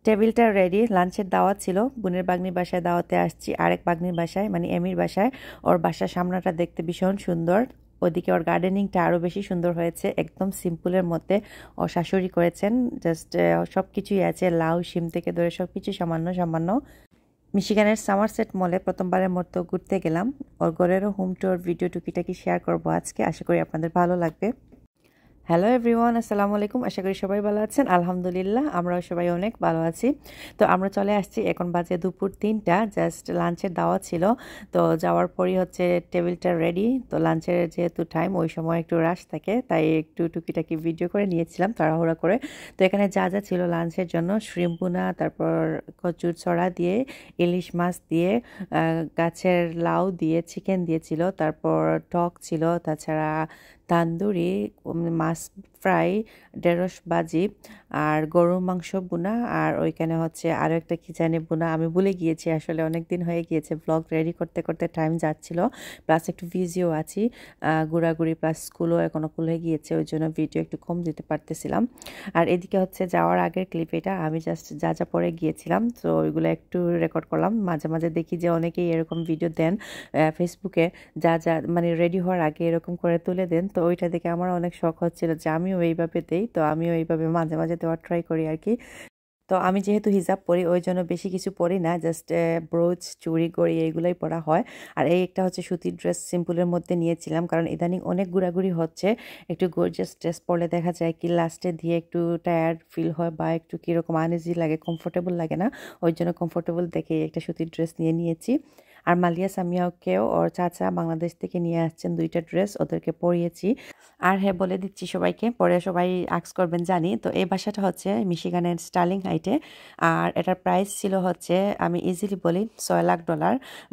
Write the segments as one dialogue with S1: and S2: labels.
S1: টেবিলটা রেডি, লাঞ্চের দাওয়াত ছিল। বোনের বাগনির বাসায় দাওয়াতে আসছি, আরেক বাগনির বাসায় মানে এমির বাসায়। ওর বাসার সামনাটা দেখতে ভীষণ সুন্দর, ওদিকে ওর গার্ডেনিংটা আরও বেশি সুন্দর হয়েছে, একদম সিম্পলের মধ্যে ওর শাশুড়ি করেছেন। জাস্ট সব কিছুই আছে, লাউ শিম থেকে ধরে সব কিছু সামান্য সামান্য। মিশিগানের সামারসেট মলে প্রথমবারের মতো ঘুরতে গেলাম। ওর ঘরেরও হোম টুর ভিডিও টুকিটাকি শেয়ার করবো আজকে, আশা করি আপনাদের ভালো লাগবে। হ্যালো এভরিওয়ান, আসসালামু আলাইকুম। আশা করি সবাই ভালো আছেন। আলহামদুলিল্লাহ আমরাও সবাই অনেক ভালো আছি। তো আমরা চলে আসছি, এখন বাজে দুপুর 3টা, জাস্ট লাঞ্চের দাওয়া ছিল। তো যাওয়ার পরই হচ্ছে টেবিলটা রেডি। তো লাঞ্চের যেহেতু টাইম, ওই সময় একটু রাশ থাকে, তাই একটু টুকিটাকি ভিডিও করে নিয়েছিলাম তাড়াহুড়া করে। তো এখানে যা যা ছিল লাঞ্চের জন্য, শ্রিম্পুনা, তারপর কচুর ছড়া দিয়ে, ইলিশ মাছ দিয়ে, গাছের লাউ দিয়ে, চিকেন দিয়েছিল, তারপর টক ছিল, তাছাড়া তান্দুরি, মাছ ফ্রাই, ঢেঁড়স ভাজি, আর গরুর মাংস বোনা, আর ওইখানে হচ্ছে আরও একটা কি জানি বোনা, আমি ভুলে গিয়েছি, আসলে অনেক দিন হয়ে গিয়েছে। ব্লগ রেডি করতে করতে টাইম যাচ্ছিল, প্লাস একটু বিজিও আছি, ঘোরাঘুরি প্লাস স্কুলও এখনও খুলে গিয়েছে, ওই জন্য ভিডিও একটু কম দিতে পারতেছিলাম। আর এদিকে হচ্ছে যাওয়ার আগের ক্লিপ এটা, আমি জাস্ট যা যা পরে গিয়েছিলাম তো ওইগুলো একটু রেকর্ড করলাম। মাঝে মাঝে দেখি যে অনেকেই এরকম ভিডিও দেন ফেসবুকে, যা যা মানে রেডি হওয়ার আগে এরকম করে তুলে দেন। তো ওইটা দেখে আমার অনেক শখ হচ্ছিল যে আমিও এইভাবে দেই, তো আমিও এইভাবে মাঝে মাঝে দেওয়ার ট্রাই করি আর কি। তো আমি যেহেতু হিজাব পরি, ওই জন্য বেশি কিছু পরি না, জাস্ট ব্রোচ, চুড়ি, গড়ি এইগুলোই পরা হয়। আর এই একটা হচ্ছে সুতির ড্রেস সিম্পলের মধ্যে নিয়েছিলাম, কারণ ইদানিং অনেক ঘোরাঘুরি হচ্ছে, একটু গর্জিয়াস ড্রেস পরলে দেখা যায় কি লাস্টে দিয়ে একটু টায়ার্ড ফিল হয় বা একটু কীরকম আনইজি লাগে, কমফোর্টেবল লাগে না। ওই জন্য কমফোর্টেবল দেখে একটা সুতির ড্রেস নিয়েছি। আর মালিয়া সামিয়াকেও ওর চাচা বাংলাদেশ থেকে নিয়ে আসছেন 2টা ড্রেস, ওদেরকে পরিয়েছি। আর হ্যাঁ, বলে দিচ্ছি সবাইকে, পরে সবাই আক্স করবেন জানি। তো এই বাসাটা হচ্ছে মিশিগানের স্টার্লিং হাইটে, আর এটার প্রাইস ছিল হচ্ছে, আমি ইজিলি বলি, $6 লাখ,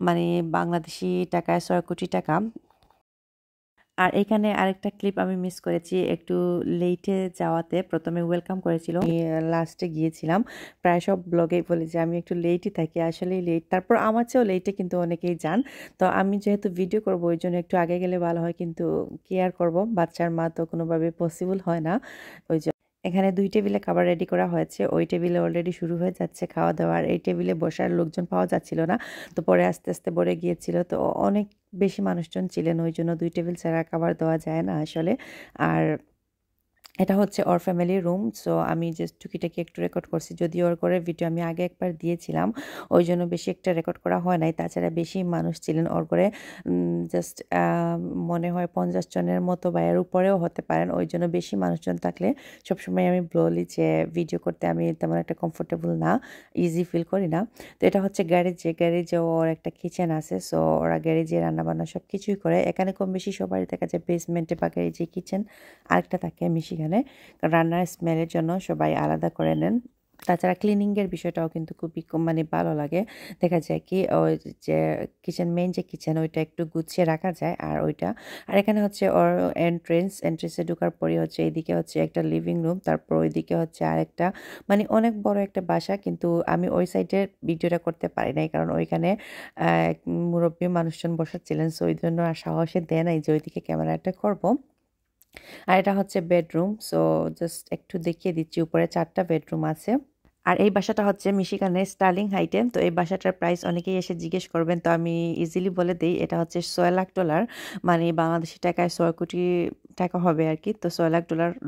S1: মানে বাংলাদেশি টাকায় 6 কোটি টাকা। আর এখানে আরেকটা ক্লিপ আমি মিস করেছি, একটু লেটে যাওয়াতে। প্রথমে ওয়েলকাম করেছিল, আমি লাস্টে গিয়েছিলাম। প্রায় সব ব্লগেই বলি যে আমি একটু লেটই থাকি, আসলেই লেট। তারপর আমার চেয়েও লেটে কিন্তু অনেকেই যান। তো আমি যেহেতু ভিডিও করবো, ওই জন্য একটু আগে গেলে ভালো হয়, কিন্তু কি আর করবো, বাচ্চার মা তো কোনোভাবে পসিবল হয় না। ওই এখানে 2 টেবিলে খাবার রেডি করা হয়েছে, ওই টেবিলে অলরেডি শুরু হয়ে যাচ্ছে খাওয়া দাওয়া। আর এই টেবিলে বসার লোকজন পাওয়া যাচ্ছিল না, তো পরে আস্তে আস্তে ভরে গিয়েছিল। তো অনেক বেশি মানুষজন ছিলেন, ওই জন্য 2 টেবিল ছাড়া খাবার দেওয়া যায় না আসলে। আর এটা হচ্ছে ওর ফ্যামিলি রুম। সো আমি জাস্ট টুকিটাকি একটু রেকর্ড করছি, যদিও ওর ঘরের ভিডিও আমি আগে একবার দিয়েছিলাম, ওই জন্য বেশি একটা রেকর্ড করা হয় নাই। তাছাড়া বেশি মানুষ ছিলেন ওর ঘরে, জাস্ট মনে হয় 50 জনের মতো বা এর উপরেও হতে পারেন। ওই জন্য বেশি মানুষজন থাকলে সবসময় আমি বলি যে ভিডিও করতে আমি তেমন একটা কমফোর্টেবল না, ইজি ফিল করি না। তো এটা হচ্ছে গ্যারেজে ওর একটা কিচেন আছে। সো ওরা গ্যারেজে রান্নাবান্না সব কিছুই করে। এখানে কম বেশি সবাই দেখা যায় বেসমেন্টে বা গ্যারেজে কিচেন আরেকটা থাকে মিশিগানে, রান্নার স্মেলের জন্য সবাই আলাদা করে নেন। তাছাড়া ক্লিনিংয়ের বিষয়টাও কিন্তু খুবই মানে ভালো লাগে। দেখা যায় কি ওই যে কিচেন, মেইন যে কিচেন, ওইটা একটু গুছিয়ে রাখা যায়। আর ওইটা, আর এখানে হচ্ছে ওর এন্ট্রেন্সে ঢোকার পরে হচ্ছে এইদিকে হচ্ছে একটা লিভিং রুম, তারপর ওইদিকে হচ্ছে আরেকটা, মানে অনেক বড় একটা বাসা। কিন্তু আমি ওই সাইডের ভিডিওটা করতে পারি নাই, কারণ ওইখানে মুরব্বী মানুষজন বসাচ্ছিলেন, সো ওই জন্য আর সাহসে দেয় নাই যে ওইদিকে ক্যামেরাটা করবো। আর এটা হচ্ছে বেডরুম। সো জাস্ট একটু দেখিয়ে দিচ্ছি, উপরে 4টা বেডরুম আছে। আর এই বাসাটা হচ্ছে মিশিগানের স্টার্লিং হাইটে। তো এই বাসাটার প্রাইস অনেকেই এসে জিজ্ঞেস করবেন, তো আমি ইজিলি বলে দিই, এটা হচ্ছে $6 লাখ, মানে বাংলাদেশি টাকায় 6 কোটি টাকা হবে আর কি। তো $6 লাখ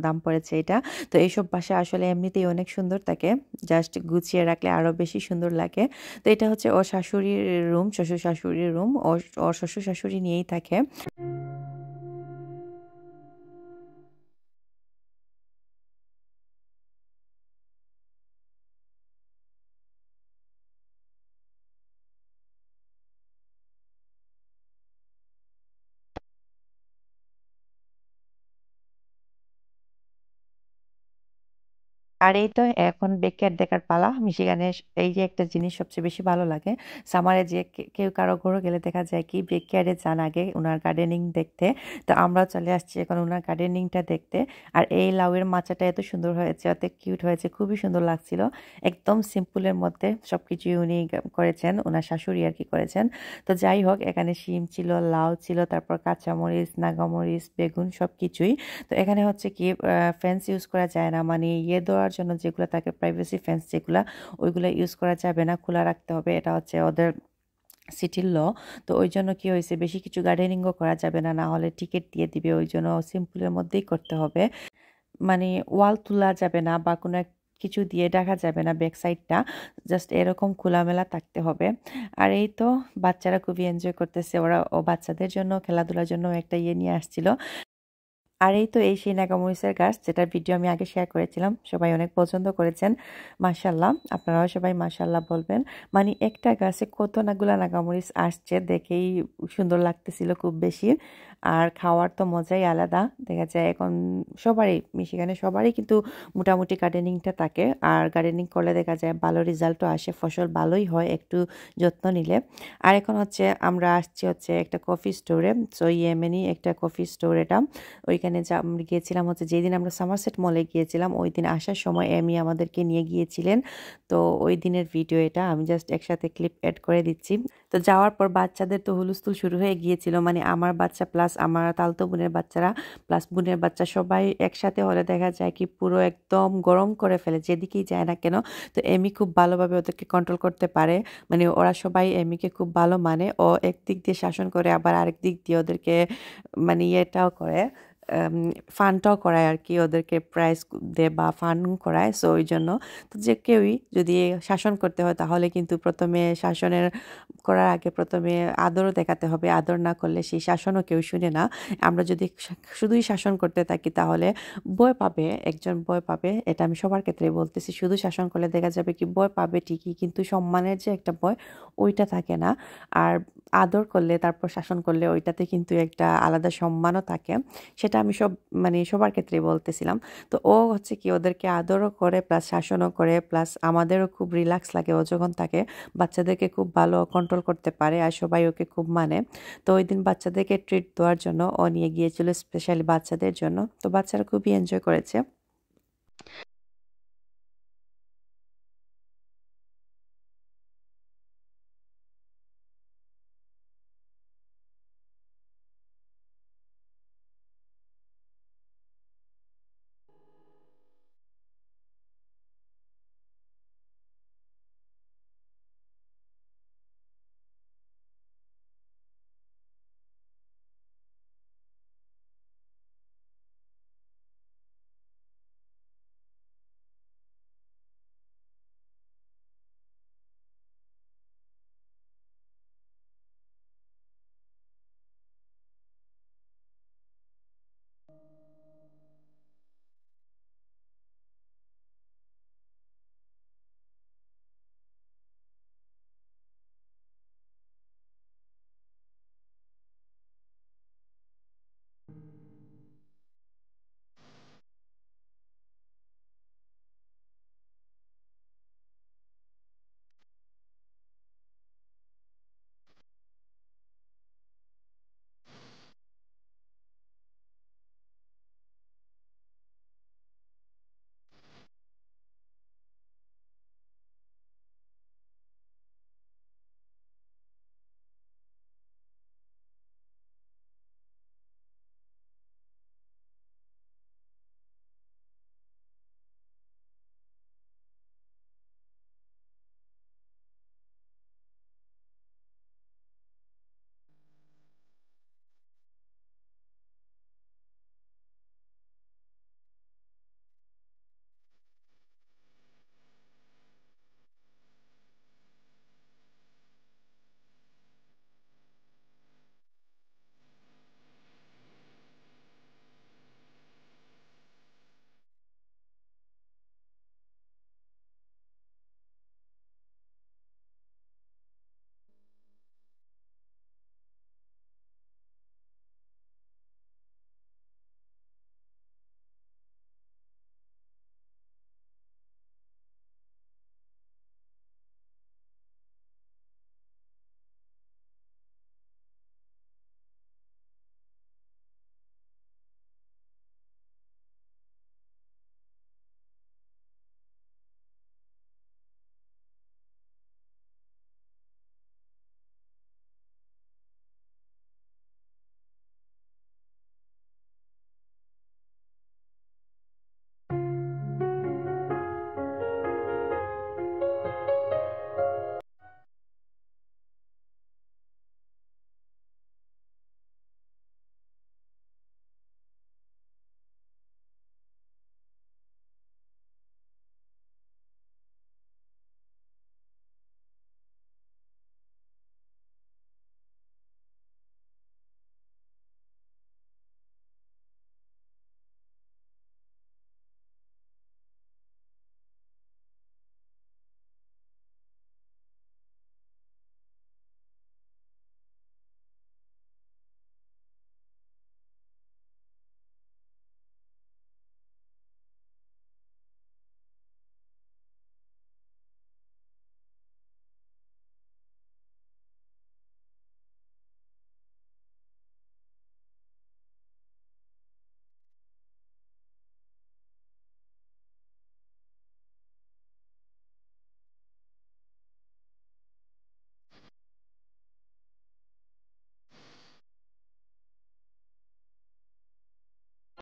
S1: দাম পড়েছে এটা। তো এইসব বাসা আসলে এমনিতেই অনেক সুন্দর থাকে, জাস্ট গুছিয়ে রাখলে আরও বেশি সুন্দর লাগে। তো এটা হচ্ছে ওর শাশুড়ির রুম, শ্বশুর শাশুড়ির রুম, ওর শ্বশুর শাশুড়ি নিয়েই থাকে। আর এই তো এখন বেকয়ার্ড দেখার পালা। মিশিগানের এই যে একটা জিনিস সবচেয়ে বেশি ভালো লাগে, সামারে যে কেউ কারো ঘরে গেলে দেখা যায় কি বেকয়ার্ডে যান আগে ওনার গার্ডেনিং দেখতে। তো আমরা চলে আসছি এখন ওনার গার্ডেনিংটা দেখতে। আর এই লাউয়ের মাচাটা এত সুন্দর হয়েছে, এত কিউট হয়েছে, খুবই সুন্দর লাগছিল। একদম সিম্পলের মধ্যে সবকিছু উনি করেছেন, ওনার শাশুড়ি আর কি করেছেন। তো যাই হোক, এখানে শিম ছিল, লাউ ছিল, তারপর কাঁচামরিচ, নাগামরিচ, বেগুন সব কিছুই। তো এখানে হচ্ছে কি ফেন্স ইউজ করা যায় না, মানে ইয়ে দেওয়ার দেওয়ার জন্য যেগুলো থাকে প্রাইভেসি ফেন্স যেগুলো, ওইগুলো ইউজ করা যাবে না, খোলা রাখতে হবে। এটা হচ্ছে ওদের সিটির ল। তো ওই জন্য কি হয়েছে, বেশি কিছু গার্ডেনিংও করা যাবে না, না হলে টিকিট দিয়ে দিবে। ওই জন্য সিম্পলের মধ্যেই করতে হবে, মানে ওয়াল তোলা যাবে না বা কোনো কিছু দিয়ে ঢাকা যাবে না ব্যাক সাইডটা, জাস্ট এরকম খোলামেলা থাকতে হবে। আর এই তো বাচ্চারা খুবই এনজয় করতেছে, ওরা ও বাচ্চাদের জন্য খেলাধুলার জন্য একটা ইয়ে নিয়ে আসছিল। আর এই তো এই সেই নাগামরিচের গাছ, যেটার ভিডিও আমি আগে শেয়ার করেছিলাম, সবাই অনেক পছন্দ করেছেন, মাশাল্লাহ। আপনারাও সবাই মাশাল্লাহ বলবেন। মানে একটা গাছে কত নাগুলা নাগামরিচ আসছে, দেখেই সুন্দর লাগতেছিল খুব বেশি। আর খাওয়ার তো মজাই আলাদা। দেখা যায় এখন সবারই, মিশিগানে সবারই কিন্তু মোটামুটি গার্ডেনিংটা থাকে। আর গার্ডেনিং করলে দেখা যায় ভালো রেজাল্টও আসে, ফসল ভালোই হয় একটু যত্ন নিলে। আর এখন হচ্ছে আমরা আসছি হচ্ছে একটা কফি স্টোরে, সো ইয়েমেনি একটা কফি স্টোর এটা। ওইখানে আমরা গিয়েছিলাম হচ্ছে যেদিন আমরা সামারসেট মলে গিয়েছিলাম, ওই দিন আসার সময় এমি আমাদেরকে নিয়ে গিয়েছিলেন। তো ওই দিনের ভিডিও এটা, আমি জাস্ট একসাথে ক্লিপ অ্যাড করে দিচ্ছি। তো যাওয়ার পর বাচ্চাদের তো হুলস্থুল শুরু হয়ে গিয়েছিল, মানে আমার বাচ্চা প্লাস আমার তালতো বোনের বাচ্চারা প্লাস বোনের বাচ্চা সবাই একসাথে হলে দেখা যায় কি পুরো একদম গরম করে ফেলে যেদিকেই যায় না কেন। তো এমি খুব ভালোভাবে ওদেরকে কন্ট্রোল করতে পারে, মানে ওরা সবাই এমিকে খুব ভালো মানে, ও একদিক দিয়ে শাসন করে আবার আরেক দিক দিয়ে ওদেরকে মানে ইয়েটাও করে, ফানটাও করায় আর কি, ওদেরকে প্রাইজ দেয় বা ফান করায়। সো ওই জন্য তো যে কেউই যদি শাসন করতে হয় তাহলে কিন্তু প্রথমে শাসনের করার আগে প্রথমে আদরও দেখাতে হবে, আদর না করলে সেই শাসনও কেউ শুনে না। আমরা যদি শুধুই শাসন করতে থাকি তাহলে ভয় পাবে, একজন ভয় পাবে, এটা আমি সবার ক্ষেত্রে বলতেছি। শুধু শাসন করলে দেখা যাবে কি ভয় পাবে ঠিকই, কিন্তু সম্মানের যে একটা ভয় ওইটা থাকে না। আর আদর করলে তারপর শাসন করলে ওইটাতে কিন্তু একটা আলাদা সম্মানও থাকে। সেটা আমি মানে সবার ক্ষেত্রেই বলতেছিলাম। তো ও হচ্ছে কি ওদেরকে আদরও করে প্লাস শাসনও করে, প্লাস আমাদেরও খুব রিল্যাক্স লাগে ও যখন থাকে। বাচ্চাদেরকে খুব ভালো কন্ট্রোল করতে পারে আর সবাই ওকে খুব মানে। তো ওই দিন বাচ্চাদেরকে ট্রিট দেওয়ার জন্য ও নিয়ে গিয়েছিল, স্পেশালি বাচ্চাদের জন্য। তো বাচ্চারা খুবই এনজয় করেছে।